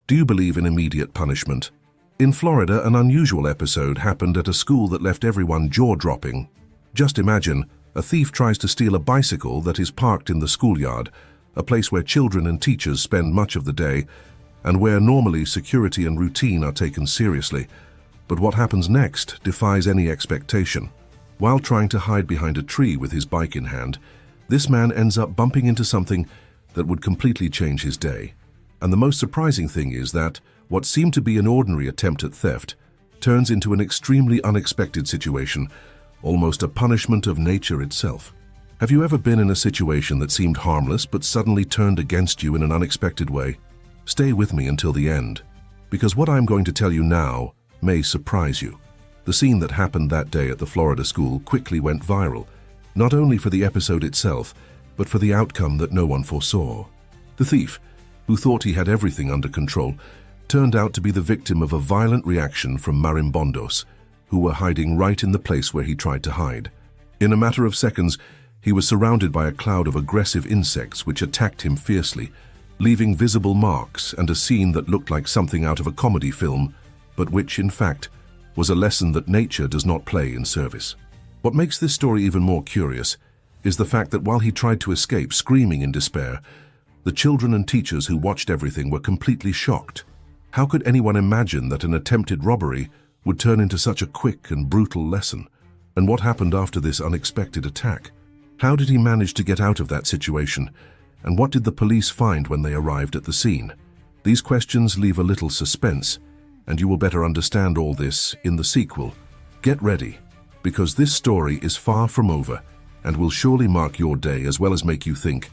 Do you believe in immediate punishment? In Florida, an unusual episode happened at a school that left everyone jaw-dropping. Just imagine, a thief tries to steal a bicycle that is parked in the schoolyard, a place where children and teachers spend much of the day, and where normally security and routine are taken seriously. But what happens next defies any expectation. While trying to hide behind a tree with his bike in hand, this man ends up bumping into something that would completely change his day. And the most surprising thing is that what seemed to be an ordinary attempt at theft turns into an extremely unexpected situation, almost a punishment of nature itself. Have you ever been in a situation that seemed harmless but suddenly turned against you in an unexpected way? Stay with me until the end, because what I'm going to tell you now may surprise you. The scene that happened that day at the Florida school quickly went viral, not only for the episode itself, but for the outcome that no one foresaw. The thief, who thought he had everything under control, turned out to be the victim of a violent reaction from marimbondos, who were hiding right in the place where he tried to hide. In a matter of seconds, he was surrounded by a cloud of aggressive insects which attacked him fiercely, leaving visible marks and a scene that looked like something out of a comedy film, but which, in fact, was a lesson that nature does not play in service. What makes this story even more curious is the fact that while he tried to escape screaming in despair, the children and teachers who watched everything were completely shocked. How could anyone imagine that an attempted robbery would turn into such a quick and brutal lesson? And what happened after this unexpected attack? How did he manage to get out of that situation? And what did the police find when they arrived at the scene? These questions leave a little suspense, and you will better understand all this in the sequel. Get ready, because this story is far from over and will surely mark your day as well as make you think,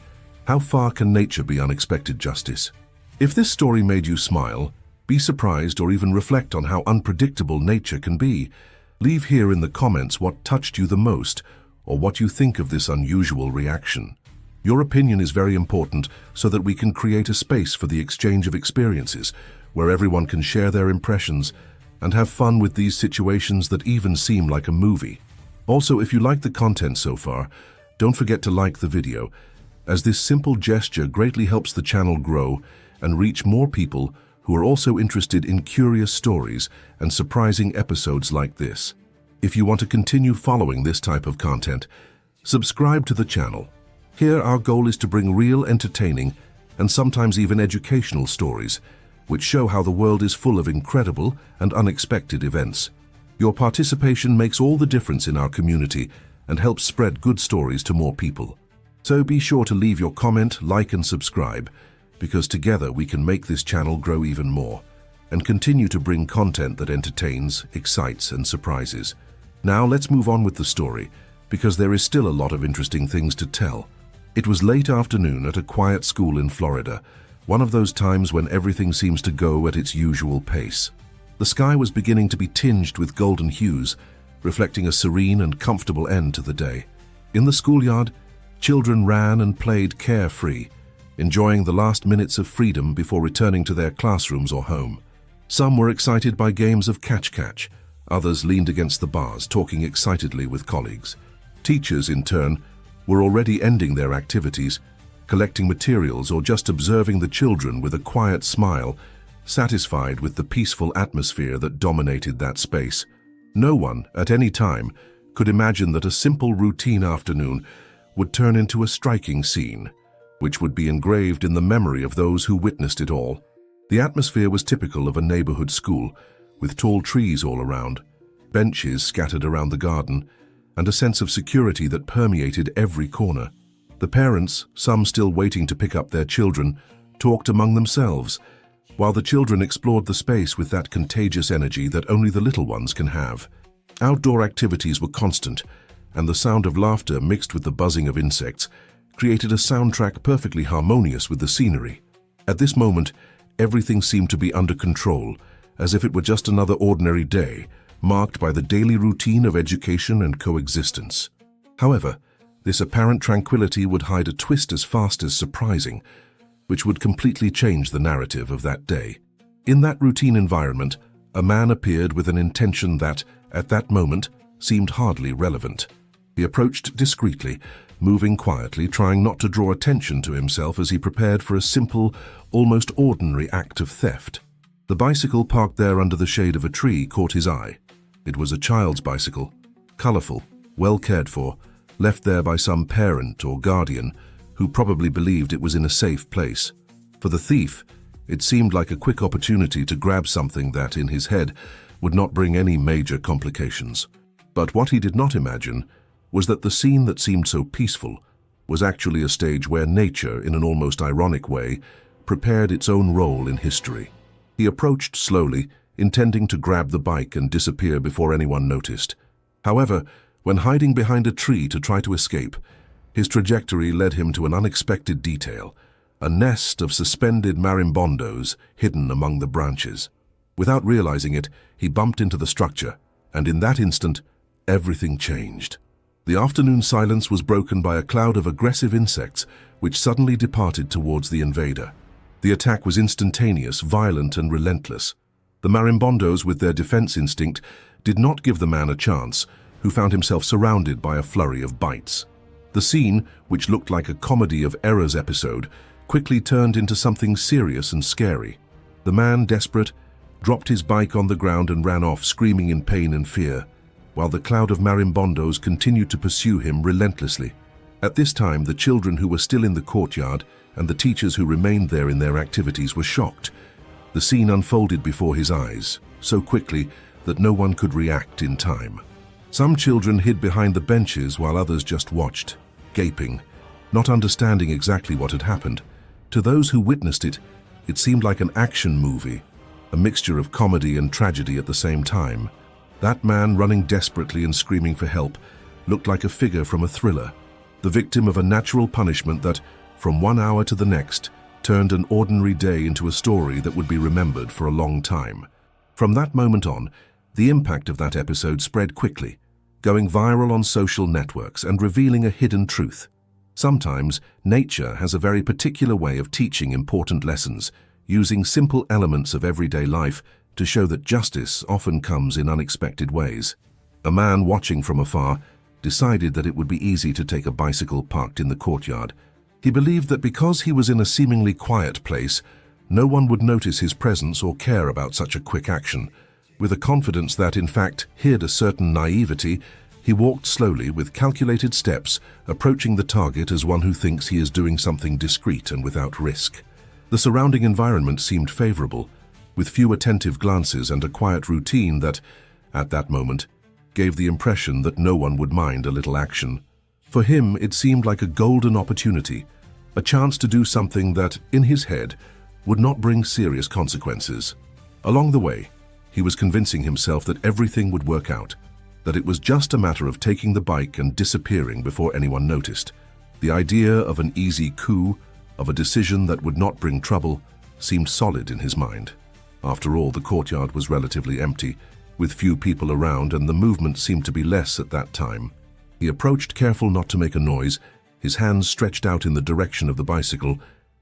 how far can nature be unexpected justice? If this story made you smile, be surprised, or even reflect on how unpredictable nature can be, leave here in the comments what touched you the most or what you think of this unusual reaction. Your opinion is very important so that we can create a space for the exchange of experiences where everyone can share their impressions and have fun with these situations that even seem like a movie. Also, if you like the content so far, don't forget to like the video, as this simple gesture greatly helps the channel grow and reach more people who are also interested in curious stories and surprising episodes like this. If you want to continue following this type of content, subscribe to the channel. Here our goal is to bring real, entertaining, and sometimes even educational stories, which show how the world is full of incredible and unexpected events. Your participation makes all the difference in our community and helps spread good stories to more people. So be sure to leave your comment, like and subscribe, because together we can make this channel grow even more and continue to bring content that entertains, excites and surprises. Now let's move on with the story, because there is still a lot of interesting things to tell. It was late afternoon at a quiet school in Florida, one of those times when everything seems to go at its usual pace. The sky was beginning to be tinged with golden hues, reflecting a serene and comfortable end to the day. In the schoolyard, children ran and played carefree, enjoying the last minutes of freedom before returning to their classrooms or home. Some were excited by games of catch-catch, others leaned against the bars, talking excitedly with colleagues. Teachers, in turn, were already ending their activities, collecting materials or just observing the children with a quiet smile, satisfied with the peaceful atmosphere that dominated that space. No one, at any time, could imagine that a simple routine afternoon would turn into a striking scene, which would be engraved in the memory of those who witnessed it all. The atmosphere was typical of a neighborhood school, with tall trees all around, benches scattered around the garden, and a sense of security that permeated every corner. The parents, some still waiting to pick up their children, talked among themselves, while the children explored the space with that contagious energy that only the little ones can have. Outdoor activities were constant, and the sound of laughter mixed with the buzzing of insects created a soundtrack perfectly harmonious with the scenery. At this moment, everything seemed to be under control, as if it were just another ordinary day, marked by the daily routine of education and coexistence. However, this apparent tranquility would hide a twist as fast as surprising, which would completely change the narrative of that day. In that routine environment, a man appeared with an intention that, at that moment, seemed hardly relevant. He approached discreetly, moving quietly, trying not to draw attention to himself as he prepared for a simple, almost ordinary act of theft. The bicycle parked there under the shade of a tree caught his eye. It was a child's bicycle, colorful, well cared for, left there by some parent or guardian who probably believed it was in a safe place. For the thief, it seemed like a quick opportunity to grab something that, in his head, would not bring any major complications. But what he did not imagine was that the scene that seemed so peaceful was actually a stage where nature, in an almost ironic way, prepared its own role in history. He approached slowly, intending to grab the bike and disappear before anyone noticed. However, when hiding behind a tree to try to escape, his trajectory led him to an unexpected detail, a nest of suspended marimbondos hidden among the branches. Without realizing it, he bumped into the structure, and in that instant, everything changed. The afternoon silence was broken by a cloud of aggressive insects which suddenly departed towards the invader. The attack was instantaneous, violent, and relentless. The marimbondos, with their defense instinct, did not give the man a chance, who found himself surrounded by a flurry of bites. The scene, which looked like a comedy of errors episode, quickly turned into something serious and scary. The man, desperate, dropped his bike on the ground and ran off, screaming in pain and fear, while the cloud of marimbondos continued to pursue him relentlessly. At this time, the children who were still in the courtyard and the teachers who remained there in their activities were shocked. The scene unfolded before his eyes, so quickly that no one could react in time. Some children hid behind the benches while others just watched, gaping, not understanding exactly what had happened. To those who witnessed it, it seemed like an action movie, a mixture of comedy and tragedy at the same time. That man, running desperately and screaming for help, looked like a figure from a thriller, the victim of a natural punishment that, from one hour to the next, turned an ordinary day into a story that would be remembered for a long time. From that moment on, the impact of that episode spread quickly, going viral on social networks and revealing a hidden truth. Sometimes, nature has a very particular way of teaching important lessons, using simple elements of everyday life to show that justice often comes in unexpected ways. A man watching from afar decided that it would be easy to take a bicycle parked in the courtyard. He believed that because he was in a seemingly quiet place, no one would notice his presence or care about such a quick action. With a confidence that, in fact, hid a certain naivety, he walked slowly with calculated steps, approaching the target as one who thinks he is doing something discreet and without risk. The surrounding environment seemed favorable, with few attentive glances and a quiet routine that, at that moment, gave the impression that no one would mind a little action. For him, it seemed like a golden opportunity, a chance to do something that, in his head, would not bring serious consequences. Along the way, he was convincing himself that everything would work out, that it was just a matter of taking the bike and disappearing before anyone noticed. The idea of an easy coup, of a decision that would not bring trouble, seemed solid in his mind. After all, the courtyard was relatively empty, with few people around, and the movement seemed to be less at that time. He approached, careful not to make a noise, his hands stretched out in the direction of the bicycle,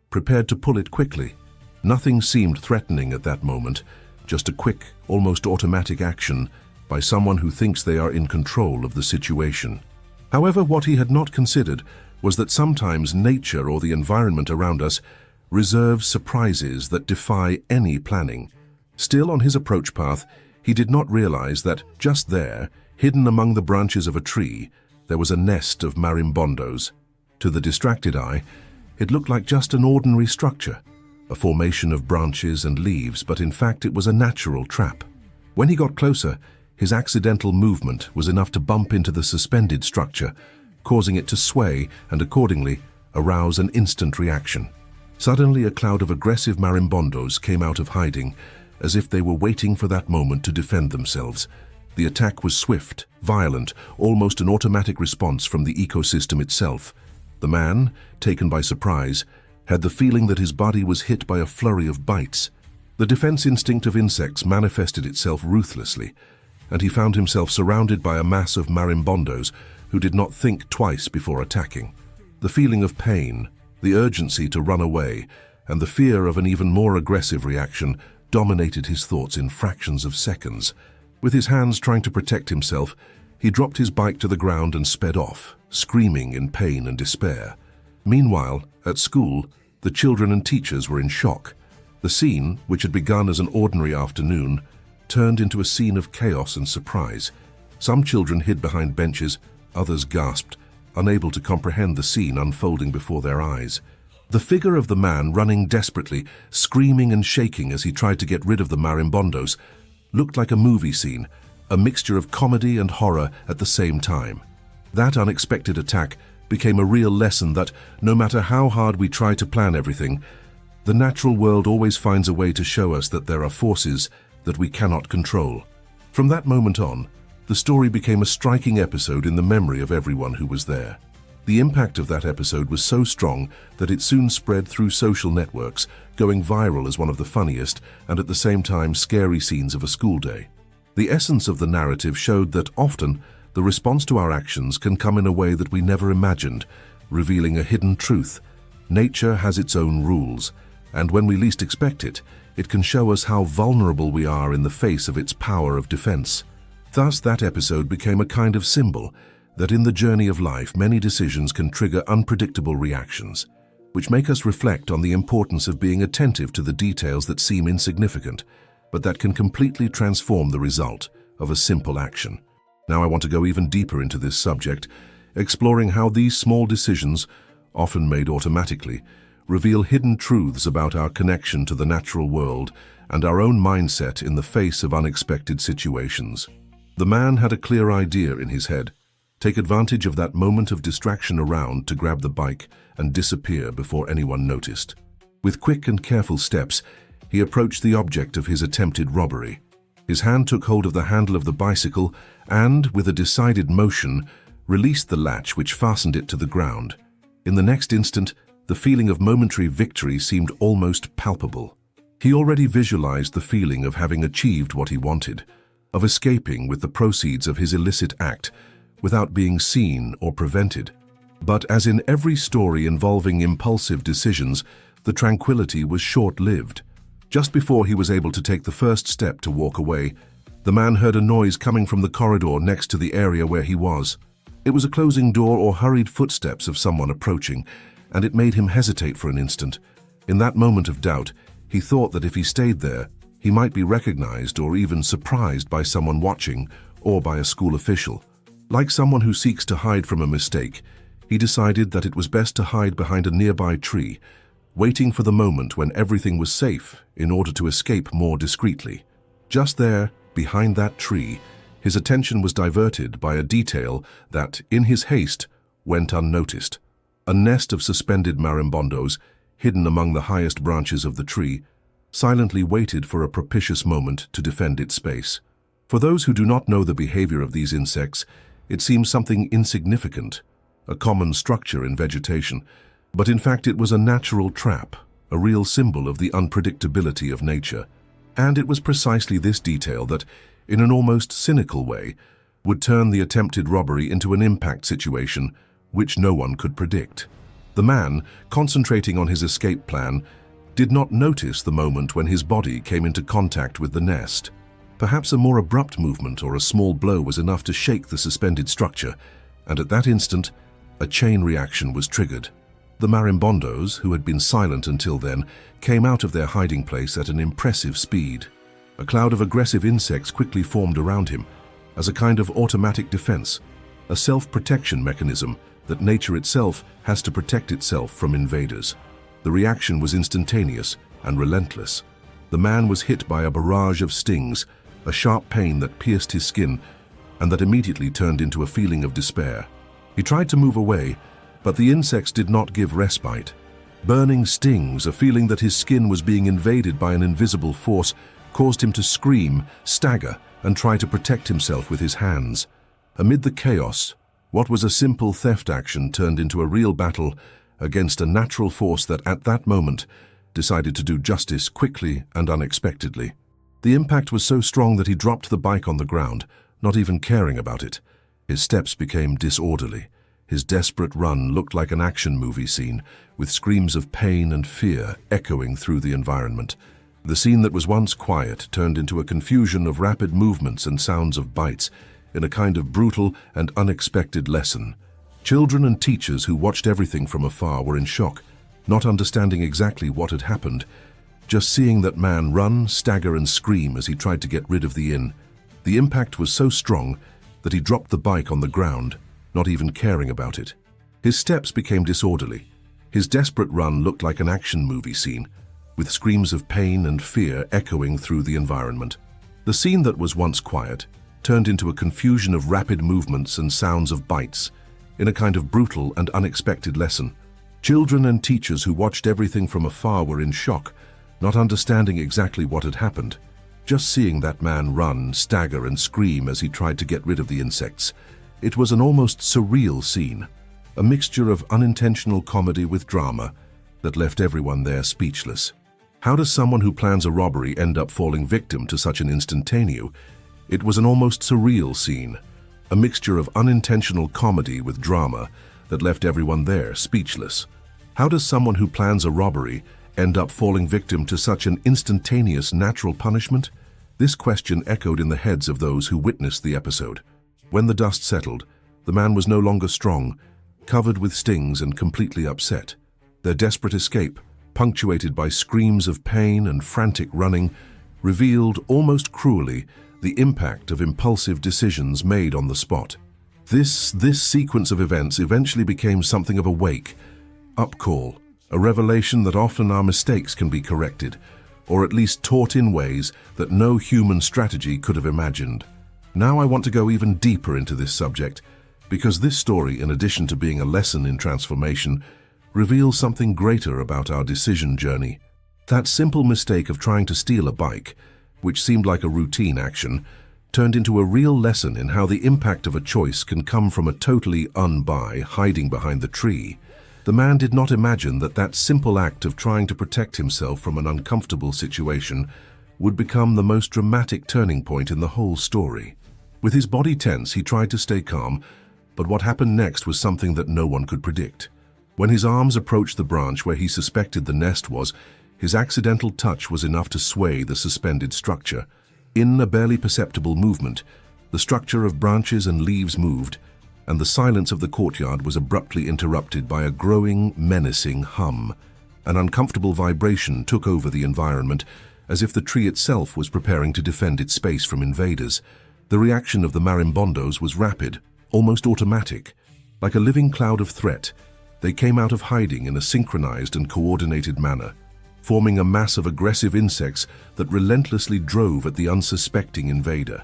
prepared to pull it quickly. Nothing seemed threatening at that moment, just a quick, almost automatic action by someone who thinks they are in control of the situation. However, what he had not considered was that sometimes nature or the environment around us reserves surprises that defy any planning. Still on his approach path, he did not realize that just there, hidden among the branches of a tree, there was a nest of marimbondos. To the distracted eye, it looked like just an ordinary structure, a formation of branches and leaves, but in fact it was a natural trap. When he got closer, his accidental movement was enough to bump into the suspended structure, causing it to sway and accordingly arouse an instant reaction. Suddenly, a cloud of aggressive marimbondos came out of hiding, as if they were waiting for that moment to defend themselves. The attack was swift, violent, almost an automatic response from the ecosystem itself. The man, taken by surprise, had the feeling that his body was hit by a flurry of bites. The defense instinct of insects manifested itself ruthlessly, and he found himself surrounded by a mass of marimbondos who did not think twice before attacking. The feeling of pain, the urgency to run away, and the fear of an even more aggressive reaction dominated his thoughts in fractions of seconds. With his hands trying to protect himself, he dropped his bike to the ground and sped off, screaming in pain and despair. Meanwhile, at school, the children and teachers were in shock. The scene, which had begun as an ordinary afternoon, turned into a scene of chaos and surprise. Some children hid behind benches, others gasped, unable to comprehend the scene unfolding before their eyes. The figure of the man running desperately, screaming and shaking as he tried to get rid of the marimbondos, looked like a movie scene, a mixture of comedy and horror at the same time. That unexpected attack became a real lesson that, no matter how hard we try to plan everything, the natural world always finds a way to show us that there are forces that we cannot control. From that moment on, the story became a striking episode in the memory of everyone who was there. The impact of that episode was so strong that it soon spread through social networks, going viral as one of the funniest and at the same time scary scenes of a school day. The essence of the narrative showed that often the response to our actions can come in a way that we never imagined, revealing a hidden truth. Nature has its own rules, and when we least expect it, it can show us how vulnerable we are in the face of its power of defense. Thus, that episode became a kind of symbol that in the journey of life, many decisions can trigger unpredictable reactions, which make us reflect on the importance of being attentive to the details that seem insignificant, but that can completely transform the result of a simple action. Now I want to go even deeper into this subject, exploring how these small decisions, often made automatically, reveal hidden truths about our connection to the natural world and our own mindset in the face of unexpected situations. The man had a clear idea in his head: take advantage of that moment of distraction around to grab the bike and disappear before anyone noticed. With quick and careful steps, he approached the object of his attempted robbery. His hand took hold of the handle of the bicycle and, with a decided motion, released the latch which fastened it to the ground. In the next instant, the feeling of momentary victory seemed almost palpable. He already visualized the feeling of having achieved what he wanted, of escaping with the proceeds of his illicit act without being seen or prevented. But as in every story involving impulsive decisions, the tranquility was short-lived. Just before he was able to take the first step to walk away, the man heard a noise coming from the corridor next to the area where he was. It was a closing door or hurried footsteps of someone approaching, and it made him hesitate for an instant. In that moment of doubt, he thought that if he stayed there, he might be recognized or even surprised by someone watching or by a school official. Like someone who seeks to hide from a mistake, he decided that it was best to hide behind a nearby tree, waiting for the moment when everything was safe in order to escape more discreetly. Just there, behind that tree, his attention was diverted by a detail that, in his haste, went unnoticed. A nest of suspended marimbondos, hidden among the highest branches of the tree, silently waited for a propitious moment to defend its space. For those who do not know the behavior of these insects, it seems something insignificant, a common structure in vegetation, but in fact it was a natural trap, a real symbol of the unpredictability of nature. And it was precisely this detail that, in an almost cynical way, would turn the attempted robbery into an impact situation which no one could predict. The man, concentrating on his escape plan, did not notice the moment when his body came into contact with the nest. Perhaps a more abrupt movement or a small blow was enough to shake the suspended structure, and at that instant, a chain reaction was triggered. The marimbondos, who had been silent until then, came out of their hiding place at an impressive speed. A cloud of aggressive insects quickly formed around him, as a kind of automatic defense, a self-protection mechanism that nature itself has to protect itself from invaders. The reaction was instantaneous and relentless. The man was hit by a barrage of stings, a sharp pain that pierced his skin and that immediately turned into a feeling of despair. He tried to move away, but the insects did not give respite. Burning stings, a feeling that his skin was being invaded by an invisible force, caused him to scream, stagger, and try to protect himself with his hands. Amid the chaos, what was a simple theft action turned into a real battle against a natural force that at that moment decided to do justice quickly and unexpectedly. The impact was so strong that he dropped the bike on the ground, not even caring about it. His steps became disorderly. His desperate run looked like an action movie scene, with screams of pain and fear echoing through the environment. The scene that was once quiet turned into a confusion of rapid movements and sounds of bites, in a kind of brutal and unexpected lesson. Children and teachers who watched everything from afar were in shock, not understanding exactly what had happened. Just seeing that man run, stagger and scream as he tried to get rid of the impact was so strong that he dropped the bike on the ground, not even caring about it. His steps became disorderly. His desperate run looked like an action movie scene, with screams of pain and fear echoing through the environment. The scene that was once quiet turned into a confusion of rapid movements and sounds of bites, in a kind of brutal and unexpected lesson. Children and teachers who watched everything from afar were in shock, not understanding exactly what had happened. Just seeing that man run, stagger and scream as he tried to get rid of the insects, it was an almost surreal scene, a mixture of unintentional comedy with drama that left everyone there speechless. How does someone who plans a robbery end up falling victim to such an instantaneous? It was an almost surreal scene, a mixture of unintentional comedy with drama that left everyone there speechless. How does someone who plans a robbery end up falling victim to such an instantaneous natural punishment? This question echoed in the heads of those who witnessed the episode. When the dust settled, the man was no longer strong, covered with stings and completely upset. Their desperate escape, punctuated by screams of pain and frantic running, revealed almost cruelly the impact of impulsive decisions made on the spot. This sequence of events eventually became something of a wake-up call, a revelation that often our mistakes can be corrected, or at least taught in ways that no human strategy could have imagined. Now I want to go even deeper into this subject, because this story, in addition to being a lesson in transformation, reveals something greater about our decision journey. That simple mistake of trying to steal a bike, which seemed like a routine action, turned into a real lesson in how the impact of a choice can come from a totally hiding behind the tree. The man did not imagine that that simple act of trying to protect himself from an uncomfortable situation would become the most dramatic turning point in the whole story. With his body tense, he tried to stay calm, but what happened next was something that no one could predict. When his arms approached the branch where he suspected the nest was, his accidental touch was enough to sway the suspended structure. In a barely perceptible movement, the structure of branches and leaves moved, and the silence of the courtyard was abruptly interrupted by a growing, menacing hum. An uncomfortable vibration took over the environment, as if the tree itself was preparing to defend its space from invaders. The reaction of the marimbondos was rapid, almost automatic. Like a living cloud of threat, they came out of hiding in a synchronized and coordinated manner, forming a mass of aggressive insects that relentlessly drove at the unsuspecting invader.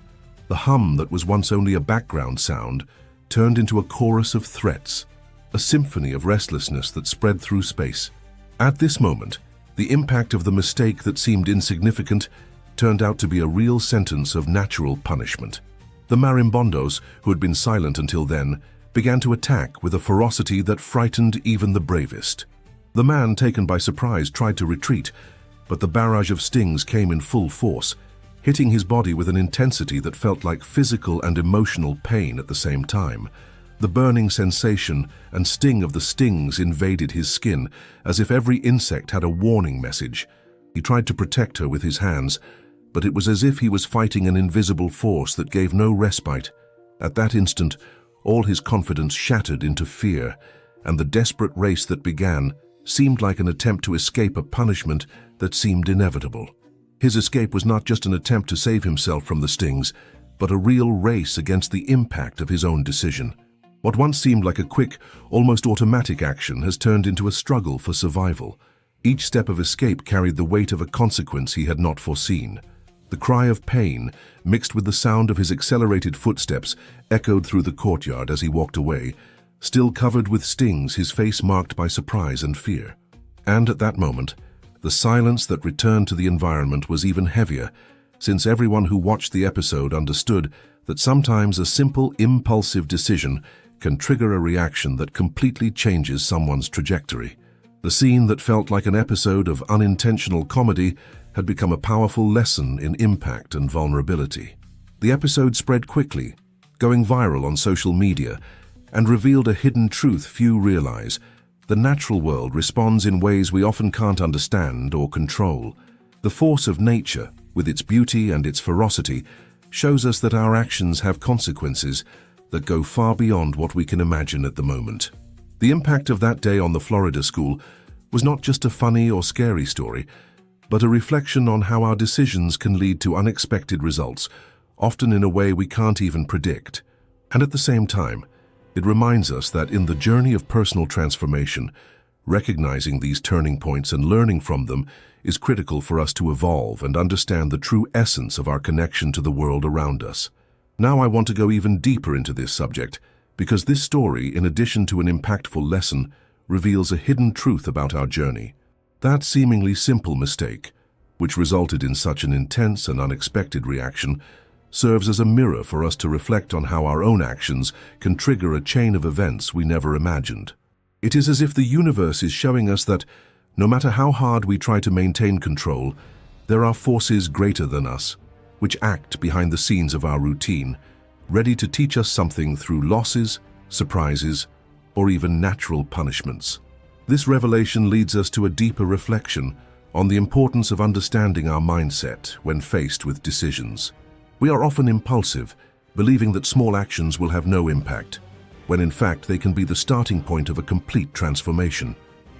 The hum that was once only a background sound turned into a chorus of threats, a symphony of restlessness that spread through space. At this moment, the impact of the mistake that seemed insignificant turned out to be a real sentence of natural punishment. The marimbondos, who had been silent until then, began to attack with a ferocity that frightened even the bravest. The man, taken by surprise, tried to retreat, but the barrage of stings came in full force, hitting his body with an intensity that felt like physical and emotional pain at the same time. The burning sensation and sting of the stings invaded his skin, as if every insect had a warning message. He tried to protect her with his hands, but it was as if he was fighting an invisible force that gave no respite. At that instant, all his confidence shattered into fear, and the desperate race that began seemed like an attempt to escape a punishment that seemed inevitable. His escape was not just an attempt to save himself from the stings, but a real race against the impact of his own decision. What once seemed like a quick, almost automatic action has turned into a struggle for survival. Each step of escape carried the weight of a consequence he had not foreseen. The cry of pain, mixed with the sound of his accelerated footsteps, echoed through the courtyard as he walked away, still covered with stings, his face marked by surprise and fear. And at that moment, the silence that returned to the environment was even heavier, since everyone who watched the episode understood that sometimes a simple, impulsive decision can trigger a reaction that completely changes someone's trajectory. The scene that felt like an episode of unintentional comedy had become a powerful lesson in impact and vulnerability. The episode spread quickly, going viral on social media, and revealed a hidden truth few realize. The natural world responds in ways we often can't understand or control. The force of nature, with its beauty and its ferocity, shows us that our actions have consequences that go far beyond what we can imagine at the moment. The impact of that day on the Florida school was not just a funny or scary story, but a reflection on how our decisions can lead to unexpected results, often in a way we can't even predict. And at the same time, it reminds us that in the journey of personal transformation, recognizing these turning points and learning from them is critical for us to evolve and understand the true essence of our connection to the world around us. Now I want to go even deeper into this subject, because this story, in addition to an impactful lesson, reveals a hidden truth about our journey. That seemingly simple mistake, which resulted in such an intense and unexpected reaction, serves as a mirror for us to reflect on how our own actions can trigger a chain of events we never imagined. It is as if the universe is showing us that, no matter how hard we try to maintain control, there are forces greater than us, which act behind the scenes of our routine, ready to teach us something through losses, surprises, or even natural punishments. This revelation leads us to a deeper reflection on the importance of understanding our mindset when faced with decisions. We are often impulsive, believing that small actions will have no impact, when in fact they can be the starting point of a complete transformation.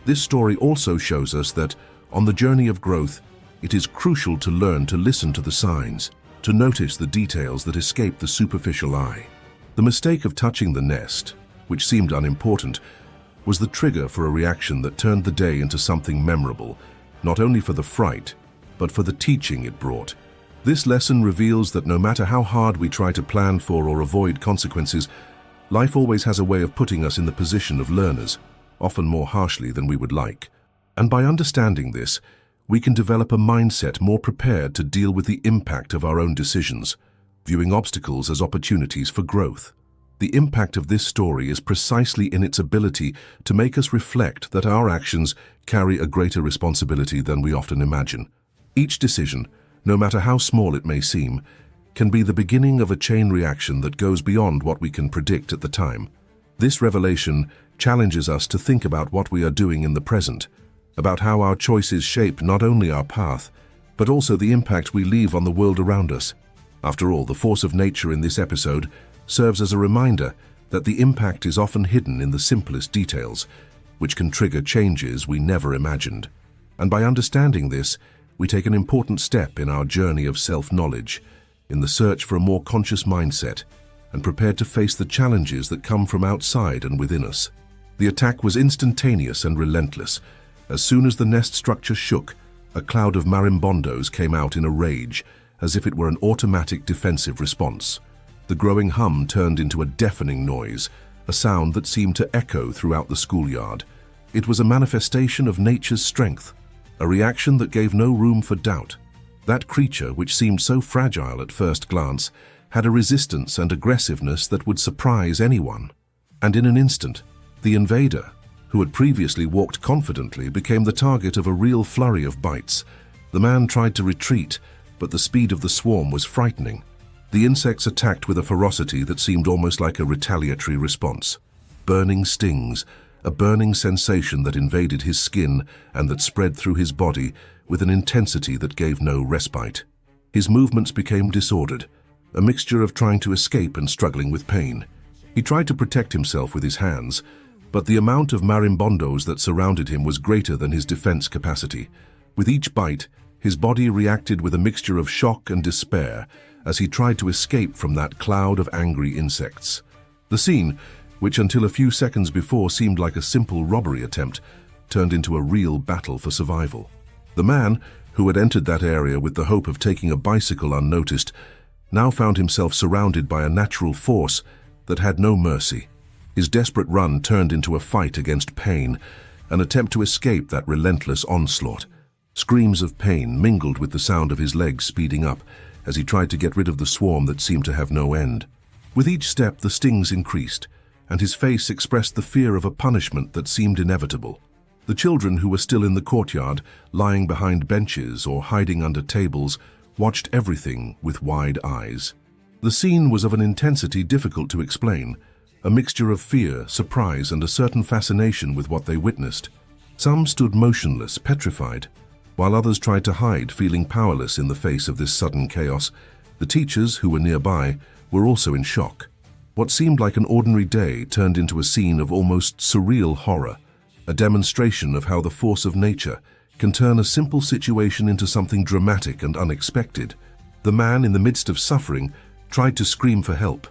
This story also shows us that, on the journey of growth, it is crucial to learn to listen to the signs, to notice the details that escape the superficial eye. The mistake of touching the nest, which seemed unimportant, was the trigger for a reaction that turned the day into something memorable, not only for the fright, but for the teaching it brought. This lesson reveals that no matter how hard we try to plan for or avoid consequences, life always has a way of putting us in the position of learners, often more harshly than we would like. And by understanding this, we can develop a mindset more prepared to deal with the impact of our own decisions, viewing obstacles as opportunities for growth. The impact of this story is precisely in its ability to make us reflect that our actions carry a greater responsibility than we often imagine. Each decision, no matter how small it may seem, can be the beginning of a chain reaction that goes beyond what we can predict at the time. This revelation challenges us to think about what we are doing in the present, about how our choices shape not only our path, but also the impact we leave on the world around us. After all, the force of nature in this episode serves as a reminder that the impact is often hidden in the simplest details, which can trigger changes we never imagined. And by understanding this, we take an important step in our journey of self-knowledge, in the search for a more conscious mindset, and prepared to face the challenges that come from outside and within us. The attack was instantaneous and relentless. As soon as the nest structure shook, a cloud of marimbondos came out in a rage, as if it were an automatic defensive response. The growing hum turned into a deafening noise, a sound that seemed to echo throughout the schoolyard. It was a manifestation of nature's strength, a reaction that gave no room for doubt. That creature, which seemed so fragile at first glance, had a resistance and aggressiveness that would surprise anyone. And in an instant, the invader, who had previously walked confidently, became the target of a real flurry of bites. The man tried to retreat, but the speed of the swarm was frightening. The insects attacked with a ferocity that seemed almost like a retaliatory response. Burning stings, a burning sensation that invaded his skin and that spread through his body with an intensity that gave no respite. His movements became disordered, a mixture of trying to escape and struggling with pain. He tried to protect himself with his hands, but the amount of marimbondos that surrounded him was greater than his defense capacity. With each bite, his body reacted with a mixture of shock and despair as he tried to escape from that cloud of angry insects. The scene, which until a few seconds before seemed like a simple robbery attempt, turned into a real battle for survival. The man, who had entered that area with the hope of taking a bicycle unnoticed, now found himself surrounded by a natural force that had no mercy. His desperate run turned into a fight against pain, an attempt to escape that relentless onslaught. Screams of pain mingled with the sound of his legs speeding up as he tried to get rid of the swarm that seemed to have no end. With each step, the stings increased, and his face expressed the fear of a punishment that seemed inevitable. The children who were still in the courtyard, lying behind benches or hiding under tables, watched everything with wide eyes. The scene was of an intensity difficult to explain, a mixture of fear, surprise, and a certain fascination with what they witnessed. Some stood motionless, petrified, while others tried to hide, feeling powerless in the face of this sudden chaos. The teachers, who were nearby, were also in shock. What seemed like an ordinary day turned into a scene of almost surreal horror, a demonstration of how the force of nature can turn a simple situation into something dramatic and unexpected. The man, in the midst of suffering, tried to scream for help,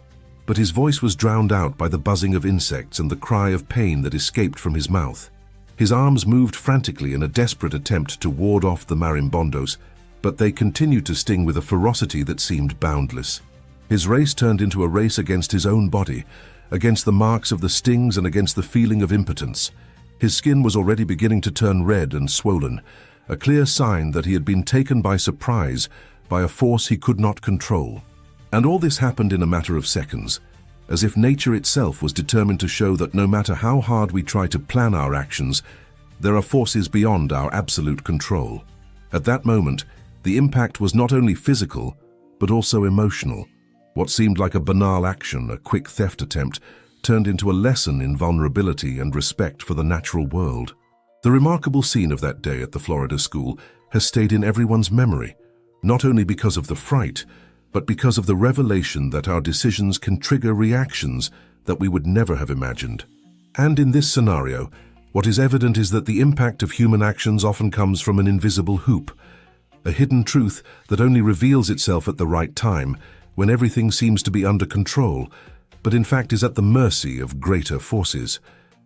but his voice was drowned out by the buzzing of insects and the cry of pain that escaped from his mouth. His arms moved frantically in a desperate attempt to ward off the marimbondos, but they continued to sting with a ferocity that seemed boundless. His race turned into a race against his own body, against the marks of the stings and against the feeling of impotence. His skin was already beginning to turn red and swollen, a clear sign that he had been taken by surprise by a force he could not control. And all this happened in a matter of seconds, as if nature itself was determined to show that no matter how hard we try to plan our actions, there are forces beyond our absolute control. At that moment, the impact was not only physical, but also emotional. What seemed like a banal action, a quick theft attempt, turned into a lesson in vulnerability and respect for the natural world. The remarkable scene of that day at the Florida school has stayed in everyone's memory, not only because of the fright, but because of the revelation that our decisions can trigger reactions that we would never have imagined. And in this scenario, what is evident is that the impact of human actions often comes from an invisible hoop, a hidden truth that only reveals itself at the right time, when everything seems to be under control, but in fact is at the mercy of greater forces.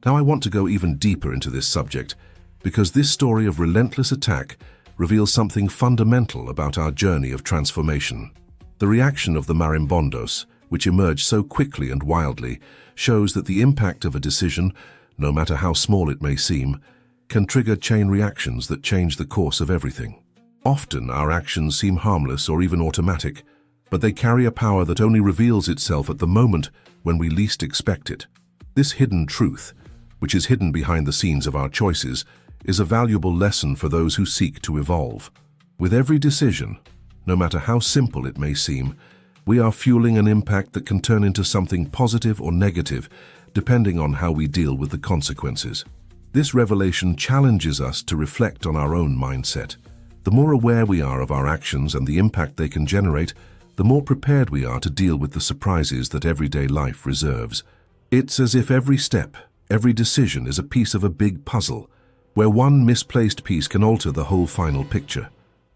Now I want to go even deeper into this subject, because this story of relentless attack reveals something fundamental about our journey of transformation. The reaction of the marimbondos, which emerged so quickly and wildly, shows that the impact of a decision, no matter how small it may seem, can trigger chain reactions that change the course of everything. Often our actions seem harmless or even automatic, but they carry a power that only reveals itself at the moment when we least expect it. This hidden truth, which is hidden behind the scenes of our choices, is a valuable lesson for those who seek to evolve. With every decision, no matter how simple it may seem, we are fueling an impact that can turn into something positive or negative, depending on how we deal with the consequences. This revelation challenges us to reflect on our own mindset. The more aware we are of our actions and the impact they can generate, the more prepared we are to deal with the surprises that everyday life reserves. It's as if every step, every decision is a piece of a big puzzle, where one misplaced piece can alter the whole final picture.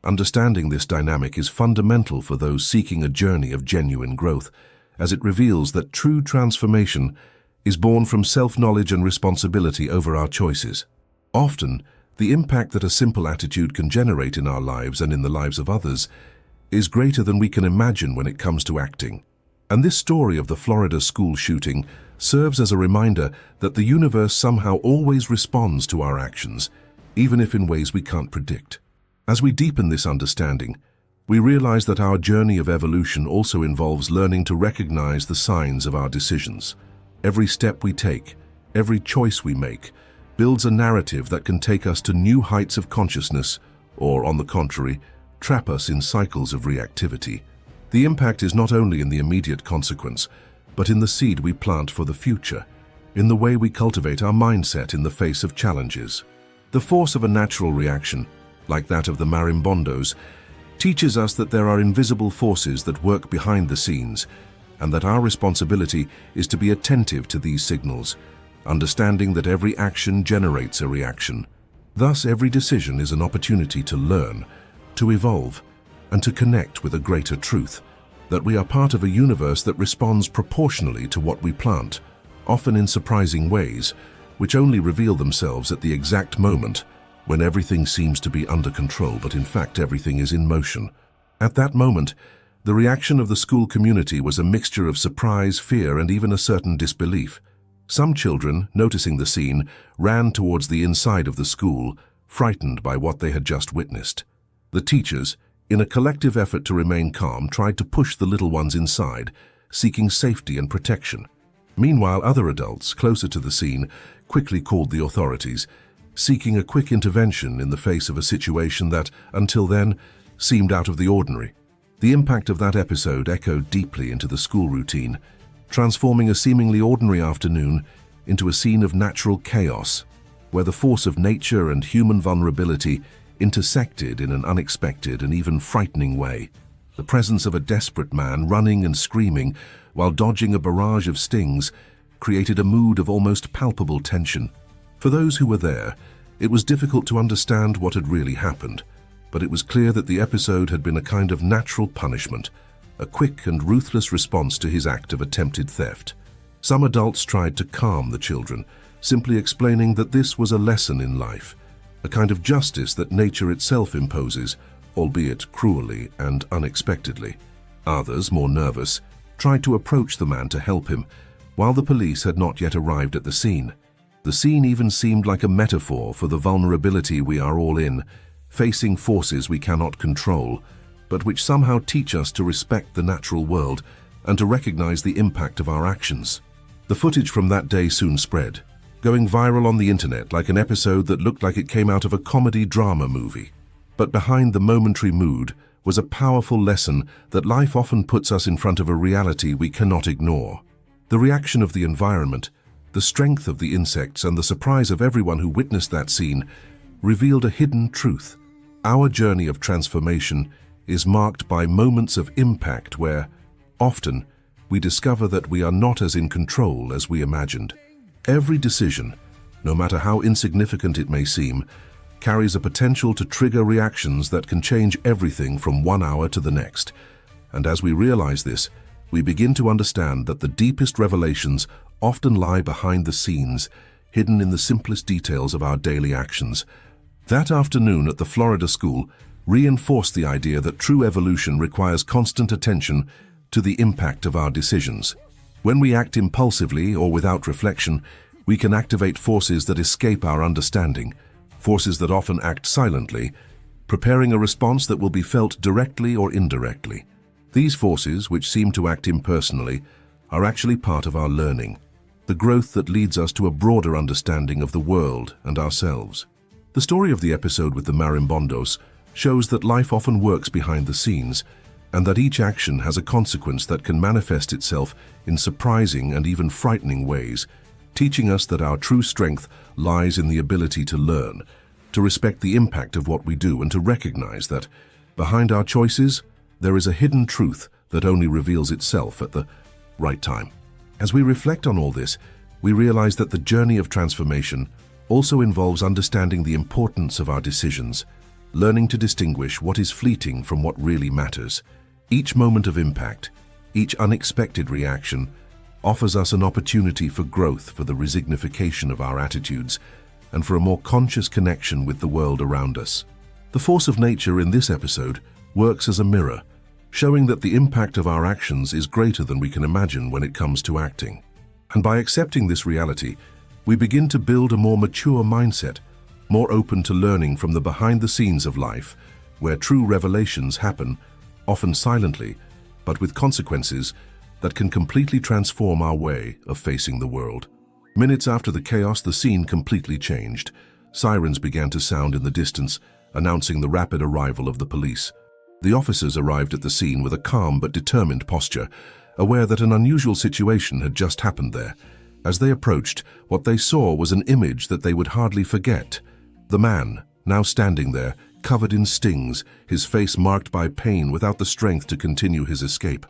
Understanding this dynamic is fundamental for those seeking a journey of genuine growth, as it reveals that true transformation is born from self-knowledge and responsibility over our choices. Often, the impact that a simple attitude can generate in our lives and in the lives of others is greater than we can imagine when it comes to acting. And this story of the Florida school shooting serves as a reminder that the universe somehow always responds to our actions, even if in ways we can't predict. As we deepen this understanding, we realize that our journey of evolution also involves learning to recognize the signs of our decisions. Every step we take, every choice we make, builds a narrative that can take us to new heights of consciousness, or, on the contrary, trap us in cycles of reactivity. The impact is not only in the immediate consequence, but in the seed we plant for the future, in the way we cultivate our mindset in the face of challenges. The force of a natural reaction, like that of the marimbondos, teaches us that there are invisible forces that work behind the scenes, and that our responsibility is to be attentive to these signals, understanding that every action generates a reaction. Thus, every decision is an opportunity to learn, to evolve, and to connect with a greater truth, that we are part of a universe that responds proportionally to what we plant, often in surprising ways, which only reveal themselves at the exact moment when everything seems to be under control, but in fact everything is in motion. At that moment, the reaction of the school community was a mixture of surprise, fear, and even a certain disbelief. Some children, noticing the scene, ran towards the inside of the school, frightened by what they had just witnessed. The teachers, in a collective effort to remain calm, tried to push the little ones inside, seeking safety and protection. Meanwhile, other adults, closer to the scene, quickly called the authorities, seeking a quick intervention in the face of a situation that, until then, seemed out of the ordinary. The impact of that episode echoed deeply into the school routine, transforming a seemingly ordinary afternoon into a scene of natural chaos, where the force of nature and human vulnerability intersected in an unexpected and even frightening way. The presence of a desperate man running and screaming while dodging a barrage of stings created a mood of almost palpable tension. For those who were there, It was difficult to understand what had really happened, but it was clear that the episode had been a kind of natural punishment, a quick and ruthless response to his act of attempted theft. Some adults tried to calm the children, simply explaining that this was a lesson in life, a kind of justice that nature itself imposes, albeit cruelly and unexpectedly. Others, more nervous, tried to approach the man to help him, while the police had not yet arrived at the scene. The scene even seemed like a metaphor for the vulnerability we are all in, facing forces we cannot control, but which somehow teach us to respect the natural world and to recognize the impact of our actions. The footage from that day soon spread, going viral on the internet like an episode that looked like it came out of a comedy drama movie. But behind the momentary mood was a powerful lesson that life often puts us in front of a reality we cannot ignore. The reaction of the environment, the strength of the insects, and the surprise of everyone who witnessed that scene revealed a hidden truth. Our journey of transformation is marked by moments of impact where, often, we discover that we are not as in control as we imagined. Every decision, no matter how insignificant it may seem, carries a potential to trigger reactions that can change everything from one hour to the next. And as we realize this, we begin to understand that the deepest revelations often lie behind the scenes, hidden in the simplest details of our daily actions. That afternoon at the Florida school reinforced the idea that true evolution requires constant attention to the impact of our decisions. When we act impulsively or without reflection, we can activate forces that escape our understanding, forces that often act silently, preparing a response that will be felt directly or indirectly. These forces, which seem to act impersonally, are actually part of our learning, the growth that leads us to a broader understanding of the world and ourselves. The story of the episode with the marimbondos shows that life often works behind the scenes, and that each action has a consequence that can manifest itself in surprising and even frightening ways, teaching us that our true strength lies in the ability to learn, to respect the impact of what we do, and to recognize that, behind our choices, there is a hidden truth that only reveals itself at the right time. As we reflect on all this, we realize that the journey of transformation also involves understanding the importance of our decisions, learning to distinguish what is fleeting from what really matters. Each moment of impact, each unexpected reaction, offers us an opportunity for growth, for the resignification of our attitudes, and for a more conscious connection with the world around us. The force of nature in this episode works as a mirror, showing that the impact of our actions is greater than we can imagine when it comes to acting. And by accepting this reality, we begin to build a more mature mindset, more open to learning from the behind the scenes of life, where true revelations happen, often silently, but with consequences that can completely transform our way of facing the world. Minutes after the chaos, the scene completely changed. Sirens began to sound in the distance, announcing the rapid arrival of the police. The officers arrived at the scene with a calm but determined posture, aware that an unusual situation had just happened there. As they approached, what they saw was an image that they would hardly forget. The man, now standing there, covered in stings, his face marked by pain without the strength to continue his escape.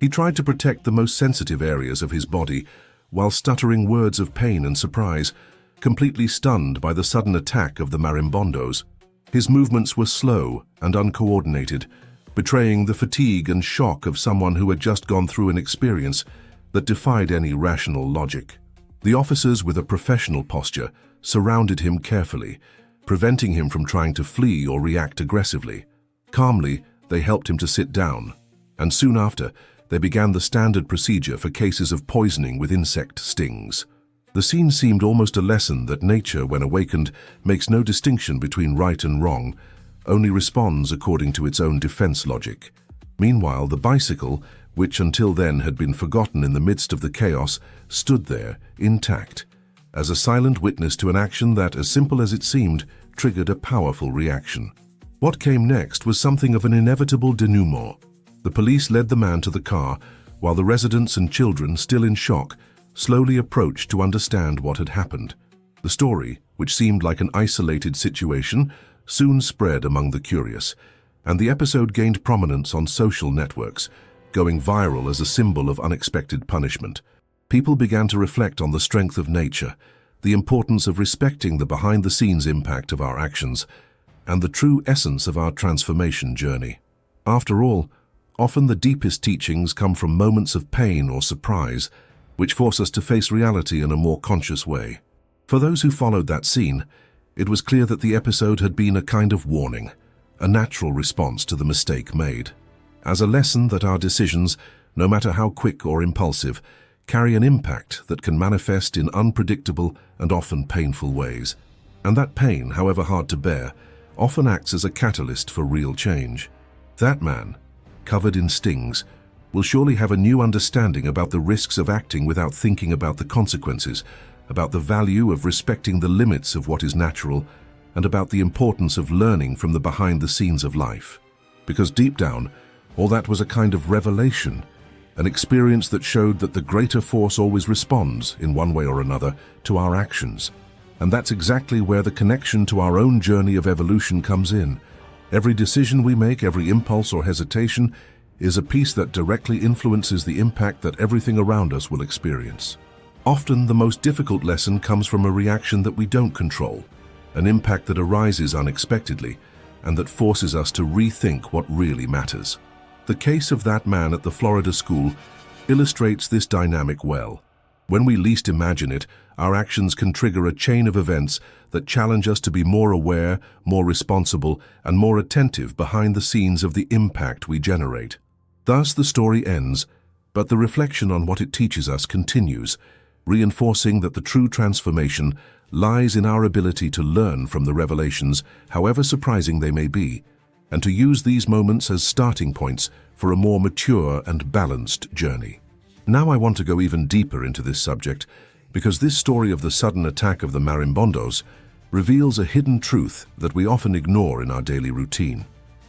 He tried to protect the most sensitive areas of his body, while stuttering words of pain and surprise, completely stunned by the sudden attack of the marimbondos. His movements were slow and uncoordinated, betraying the fatigue and shock of someone who had just gone through an experience that defied any rational logic. The officers, with a professional posture, surrounded him carefully, preventing him from trying to flee or react aggressively. Calmly, they helped him to sit down, and soon after, they began the standard procedure for cases of poisoning with insect stings. The scene seemed almost a lesson that nature, when awakened, makes no distinction between right and wrong, only responds according to its own defense logic. Meanwhile, the bicycle, which until then had been forgotten in the midst of the chaos, stood there, intact, as a silent witness to an action that, as simple as it seemed, triggered a powerful reaction. What came next was something of an inevitable denouement. The police led the man to the car, while the residents and children, still in shock, slowly approached to understand what had happened. The story, which seemed like an isolated situation, soon spread among the curious, and the episode gained prominence on social networks, going viral as a symbol of unexpected punishment. People began to reflect on the strength of nature, the importance of respecting the behind-the-scenes impact of our actions, and the true essence of our transformation journey. After all, often the deepest teachings come from moments of pain or surprise, which force us to face reality in a more conscious way. For those who followed that scene, it was clear that the episode had been a kind of warning, a natural response to the mistake made. As a lesson that our decisions, no matter how quick or impulsive, carry an impact that can manifest in unpredictable and often painful ways. And that pain, however hard to bear, often acts as a catalyst for real change. That man, covered in stings, will surely have a new understanding about the risks of acting without thinking about the consequences, about the value of respecting the limits of what is natural, and about the importance of learning from the behind the scenes of life. Because deep down, all that was a kind of revelation, an experience that showed that the greater force always responds, in one way or another, to our actions. And that's exactly where the connection to our own journey of evolution comes in. Every decision we make, every impulse or hesitation, is a piece that directly influences the impact that everything around us will experience. Often, the most difficult lesson comes from a reaction that we don't control, an impact that arises unexpectedly, and that forces us to rethink what really matters. The case of that man at the Florida school illustrates this dynamic well. When we least imagine it, our actions can trigger a chain of events that challenge us to be more aware, more responsible, and more attentive behind the scenes of the impact we generate. Thus the story ends, but the reflection on what it teaches us continues, reinforcing that the true transformation lies in our ability to learn from the revelations, however surprising they may be, and to use these moments as starting points for a more mature and balanced journey. Now I want to go even deeper into this subject, because this story of the sudden attack of the marimbondos reveals a hidden truth that we often ignore in our daily routine.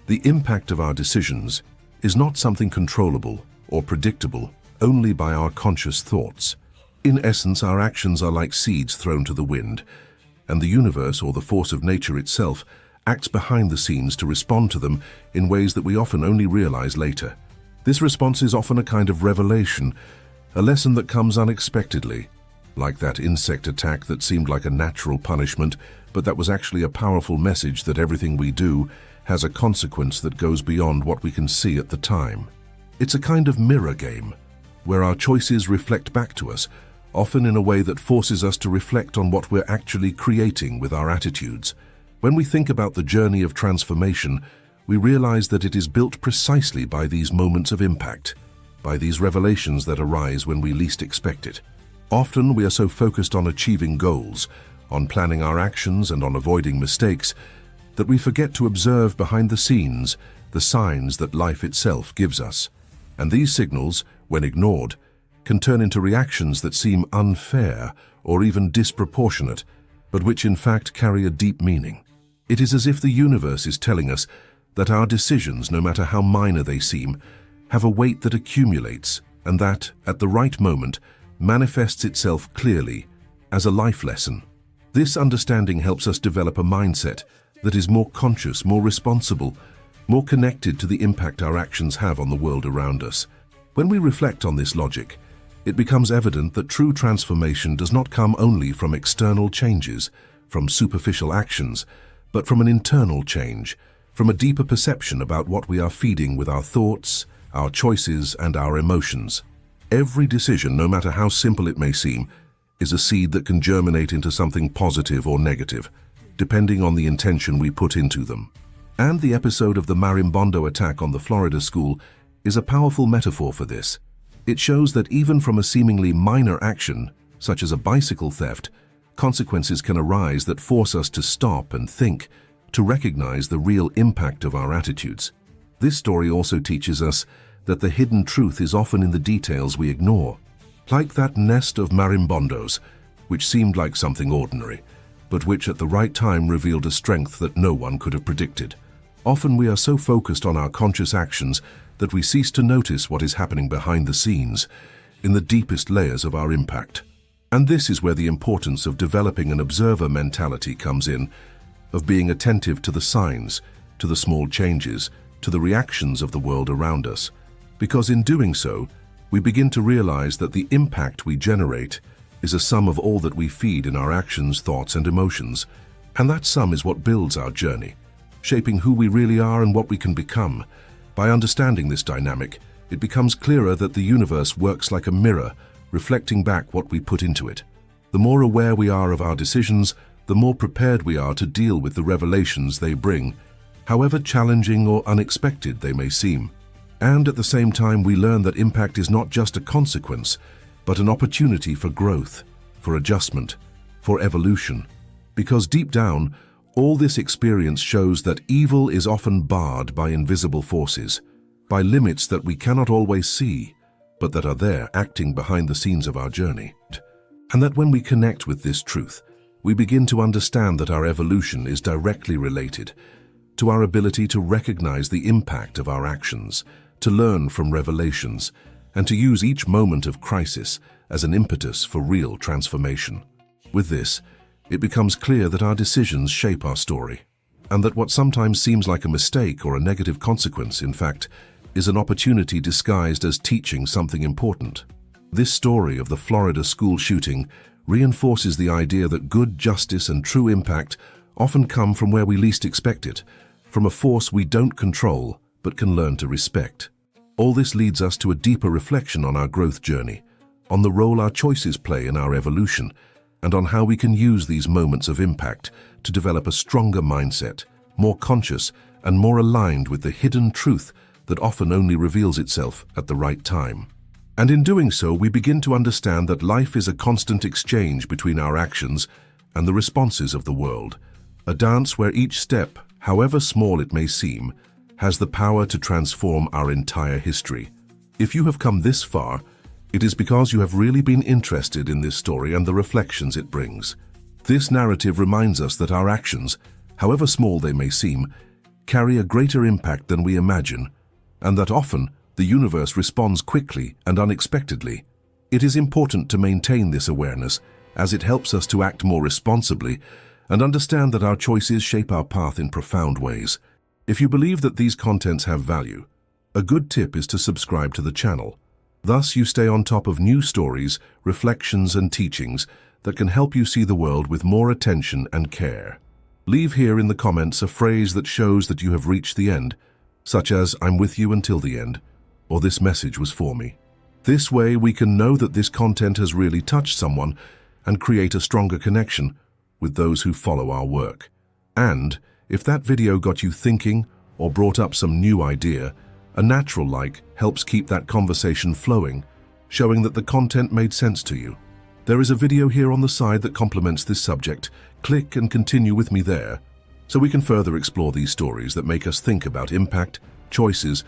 The impact of our decisions is not something controllable or predictable only by our conscious thoughts. In essence, our actions are like seeds thrown to the wind, and the universe, or the force of nature itself, acts behind the scenes to respond to them in ways that we often only realize later. This response is often a kind of revelation, a lesson that comes unexpectedly, like that insect attack that seemed like a natural punishment, but that was actually a powerful message that everything we do has a consequence that goes beyond what we can see at the time. It's a kind of mirror game, where our choices reflect back to us, often in a way that forces us to reflect on what we're actually creating with our attitudes. When we think about the journey of transformation, we realize that it is built precisely by these moments of impact, by these revelations that arise when we least expect it. Often we are so focused on achieving goals, on planning our actions and on avoiding mistakes, that we forget to observe behind the scenes the signs that life itself gives us. And these signals, when ignored, can turn into reactions that seem unfair or even disproportionate, but which in fact carry a deep meaning. It is as if the universe is telling us that our decisions, no matter how minor they seem, have a weight that accumulates and that, at the right moment, manifests itself clearly as a life lesson. This understanding helps us develop a mindset that is more conscious, more responsible, more connected to the impact our actions have on the world around us. When we reflect on this logic, it becomes evident that true transformation does not come only from external changes, from superficial actions, but from an internal change, from a deeper perception about what we are feeding with our thoughts, our choices, and our emotions. Every decision, no matter how simple it may seem, is a seed that can germinate into something positive or negative, depending on the intention we put into them. And the episode of the marimbondo attack on the Florida school is a powerful metaphor for this. It shows that even from a seemingly minor action, such as a bicycle theft, consequences can arise that force us to stop and think, to recognize the real impact of our attitudes. This story also teaches us that the hidden truth is often in the details we ignore. Like that nest of marimbondos, which seemed like something ordinary, but which at the right time revealed a strength that no one could have predicted. Often we are so focused on our conscious actions that we cease to notice what is happening behind the scenes, in the deepest layers of our impact. And this is where the importance of developing an observer mentality comes in, of being attentive to the signs, to the small changes, to the reactions of the world around us. Because in doing so, we begin to realize that the impact we generate is a sum of all that we feed in our actions, thoughts, and emotions, and that sum is what builds our journey, shaping who we really are and what we can become. By understanding this dynamic, it becomes clearer that the universe works like a mirror, reflecting back what we put into it. The more aware we are of our decisions, the more prepared we are to deal with the revelations they bring, however challenging or unexpected they may seem. And at the same time, we learn that impact is not just a consequence, but an opportunity for growth, for adjustment, for evolution. Because deep down, all this experience shows that evil is often barred by invisible forces, by limits that we cannot always see, but that are there acting behind the scenes of our journey. And that when we connect with this truth, we begin to understand that our evolution is directly related to our ability to recognize the impact of our actions, to learn from revelations, and to use each moment of crisis as an impetus for real transformation. With this, it becomes clear that our decisions shape our story, and that what sometimes seems like a mistake or a negative consequence, in fact, is an opportunity disguised as teaching something important. This story of the Florida school shooting reinforces the idea that good justice and true impact often come from where we least expect it, from a force we don't control but can learn to respect. All this leads us to a deeper reflection on our growth journey, on the role our choices play in our evolution, and on how we can use these moments of impact to develop a stronger mindset, more conscious and more aligned with the hidden truth that often only reveals itself at the right time. And in doing so, we begin to understand that life is a constant exchange between our actions and the responses of the world, a dance where each step, however small it may seem, has the power to transform our entire history. If you have come this far, it is because you have really been interested in this story and the reflections it brings. This narrative reminds us that our actions, however small they may seem, carry a greater impact than we imagine, and that often the universe responds quickly and unexpectedly. It is important to maintain this awareness, as it helps us to act more responsibly and understand that our choices shape our path in profound ways. If you believe that these contents have value, a good tip is to subscribe to the channel. Thus, you stay on top of new stories, reflections, and teachings that can help you see the world with more attention and care. Leave here in the comments a phrase that shows that you have reached the end, such as "I'm with you until the end," or "This message was for me." This way, we can know that this content has really touched someone and create a stronger connection with those who follow our work. And if that video got you thinking or brought up some new idea, a natural like helps keep that conversation flowing, showing that the content made sense to you. There is a video here on the side that complements this subject. Click and continue with me there, so we can further explore these stories that make us think about impact, choices,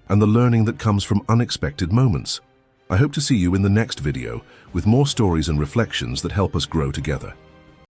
and the learning that comes from unexpected moments. I hope to see you in the next video with more stories and reflections that help us grow together.